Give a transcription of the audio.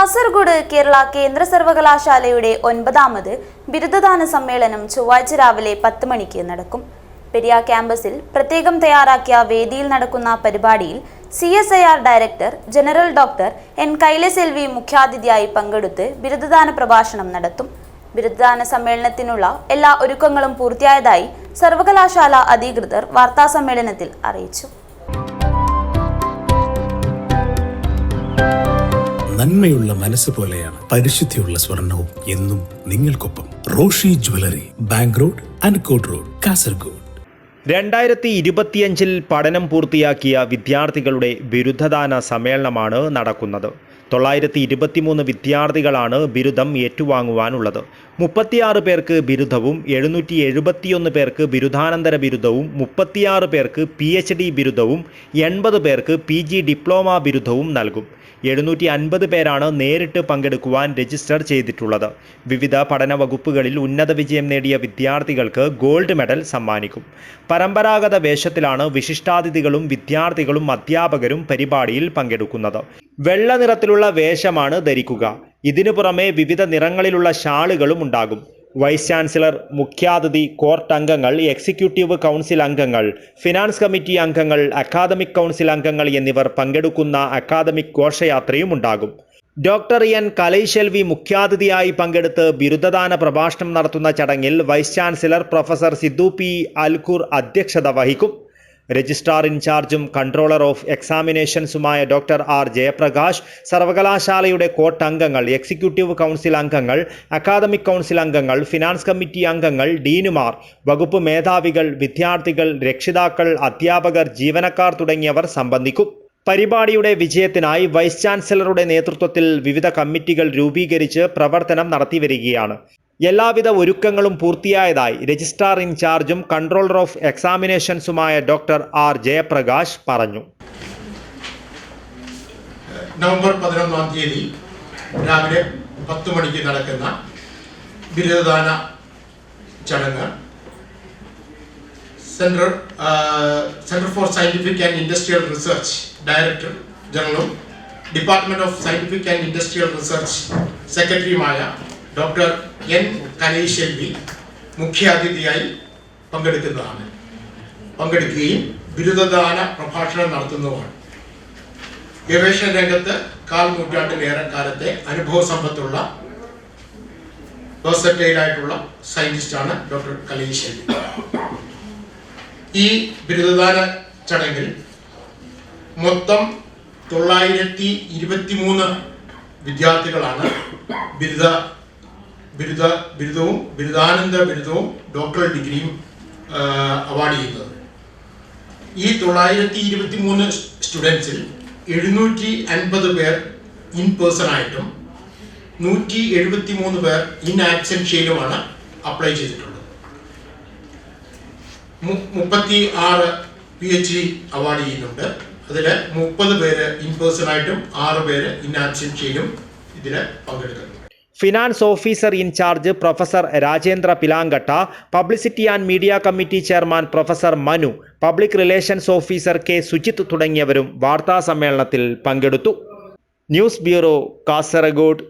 കാസർഗോഡ് കേരള കേന്ദ്ര സർവകലാശാലയുടെ 9ാമത് ബിരുദദാന സമ്മേളനം ചൊവ്വാഴ്ച രാവിലെ 10 മണിക്ക് നടക്കും. പെരിയ ക്യാമ്പസിൽ പ്രത്യേകം തയ്യാറാക്കിയ വേദിയിൽ നടക്കുന്ന പരിപാടിയിൽ CSIR director general doctor N Kalaiselvi മുഖ്യാതിഥിയായി പങ്കെടുത്ത് ബിരുദദാന പ്രഭാഷണം നടത്തും. ബിരുദദാന സമ്മേളനത്തിനുള്ള എല്ലാ ഒരുക്കങ്ങളും പൂർത്തിയായതായി സർവകലാശാല അധികൃതർ വാർത്താസമ്മേളനത്തിൽ അറിയിച്ചു. നന്മയുള്ള മനസ്സ് പോലെയാണ് പരിശുദ്ധിയുള്ള സ്വർണവും എന്നും നിങ്ങൾക്കൊപ്പം. Roshy jewellery, bank road, അൻകോട്ട് road, Kasaragod. 2025 പഠനം പൂർത്തിയാക്കിയ വിദ്യാർത്ഥികളുടെ ബിരുദദാന സമ്മേളനമാണ് നടക്കുന്നത്. 923 വിദ്യാർത്ഥികളാണ് ബിരുദം ഏറ്റുവാങ്ങുവാനുള്ളത്. 36 പേർക്ക് ബിരുദവും 771 പേർക്ക് ബിരുദാനന്തര ബിരുദവും 36 പേർക്ക് PhD ബിരുദവും 80 പേർക്ക് PG ഡിപ്ലോമ ബിരുദവും നൽകും. 750 പേരാണ് നേരിട്ട് പങ്കെടുക്കുവാൻ രജിസ്റ്റർ ചെയ്തിട്ടുള്ളത്. വിവിധ പഠന വകുപ്പുകളിൽ ഉന്നത വിജയം നേടിയ വിദ്യാർത്ഥികൾക്ക് ഗോൾഡ് മെഡൽ സമ്മാനിക്കും. പരമ്പരാഗത വേഷത്തിലാണ് വിശിഷ്ടാതിഥികളും വിദ്യാർത്ഥികളും അധ്യാപകരും പരിപാടിയിൽ പങ്കെടുക്കുന്നത്. വെള്ള നിറത്തിലുള്ള വേഷമാണ് ധരിക്കുക. ഇതിനു പുറമെ വിവിധ നിറങ്ങളിലുള്ള ഷാളുകളും ഉണ്ടാകും. വൈസ് ചാൻസലർ, മുഖ്യാതിഥി, കോർട്ട് അംഗങ്ങൾ, എക്സിക്യൂട്ടീവ് കൗൺസിൽ അംഗങ്ങൾ, ഫിനാൻസ് കമ്മിറ്റി അംഗങ്ങൾ, അക്കാദമിക് കൗൺസിൽ അംഗങ്ങൾ എന്നിവർ പങ്കെടുക്കുന്ന അക്കാദമിക് ഘോഷയാത്രയും ഉണ്ടാകും. ഡോക്ടർ എൻ കലൈശെൽവി മുഖ്യാതിഥിയായി പങ്കെടുത്ത് ബിരുദദാന പ്രഭാഷണം നടത്തുന്ന ചടങ്ങിൽ vice chancellor professor Siddhu P അൽഖുർ അധ്യക്ഷത വഹിക്കും. രജിസ്ട്രാർ ഇൻചാർജും കൺട്രോളർ ഓഫ് എക്സാമിനേഷൻസുമായ ഡോക്ടർ ആർ ജയപ്രകാശ്, സർവകലാശാലയുടെ കോർട്ട് അംഗങ്ങൾ, എക്സിക്യൂട്ടീവ് കൗൺസിൽ അംഗങ്ങൾ, അക്കാദമിക് കൗൺസിൽ അംഗങ്ങൾ, ഫിനാൻസ് കമ്മിറ്റി അംഗങ്ങൾ, ഡീനുമാർ, വകുപ്പ് മേധാവികൾ, വിദ്യാർത്ഥികൾ, രക്ഷിതാക്കൾ, അധ്യാപകർ, ജീവനക്കാർ തുടങ്ങിയവർ സംബന്ധിക്കും. പരിപാടിയുടെ വിജയത്തിനായി വൈസ് ചാൻസലറുടെ നേതൃത്വത്തിൽ വിവിധ കമ്മിറ്റികൾ രൂപീകരിച്ച് പ്രവർത്തനം നടത്തിവരികയാണ്. എല്ലാവിധ ഒരുക്കങ്ങളും പൂർത്തിയായതായി രജിസ്ട്രാർ ഇൻചാർജും കൺട്രോളർ ഓഫ് എക്സാമിനേഷൻസുമായ ഡോക്ടർ ആർ ജയപ്രകാശ് പറഞ്ഞു. നവംബർ 11-ാം തീയതി രാവിലെ 10 മണിക്ക് നടക്കുന്ന ബിരുദദാന ചടങ്ങ് centre for scientific and industrial research director ജനറലും department of scientific and industrial research സെക്രട്ടറിയുമായ ഡോക്ടർ എൻ കലൈശെൽവി മുഖ്യാതിഥിയായി പങ്കെടുക്കുകയും ബിരുദദാന പ്രഭാഷണം നടത്തുന്നതുമാണ്. ഗവേഷണ രംഗത്ത് 1/4 നൂറ്റാണ്ടിലേറെ കാലത്തെ അനുഭവ സമ്പത്തുള്ള വേഴ്സറ്റൈലായിട്ടുള്ള സയന്റിസ്റ്റാണ് ഡോക്ടർ കലൈശെൽവി. ഈ ബിരുദദാന ചടങ്ങിൽ മൊത്തം 923 വിദ്യാർത്ഥികളാണ് ബിരുദവും ബിരുദാനന്തര ബിരുദവും ഡോക്ടറൽ ഡിഗ്രിയും അവാർഡ് ചെയ്യുന്നത്. ഈ 923 സ്റ്റുഡൻസിൽ 750 പേർ ഇൻ പേഴ്സൺ ആയിട്ടും 173 പേർ ഇൻ ആബ്സെൻഷ്യയിലുമാണ് അപ്ലൈ ചെയ്തിട്ടുള്ളത്. 36 PhD അവാർഡ് ചെയ്യുന്നുണ്ട്. അതിൽ 30 പേര് ഇൻ പേഴ്സൺ ആയിട്ടും 6 പേര് ഇൻ ആബ്സെൻഷ്യയിലും ഇതിൽ പങ്കെടുക്കുന്നു. Finance officer in charge professor Rajendra Pilankatta, publicity and media committee chairman professor Manu, public relations officer K Sujith തുടങ്ങിയവരും വാർത്താ സമ്മേളനത്തിൽ പങ്കെടുത്തു. News bureau, Kasaragod.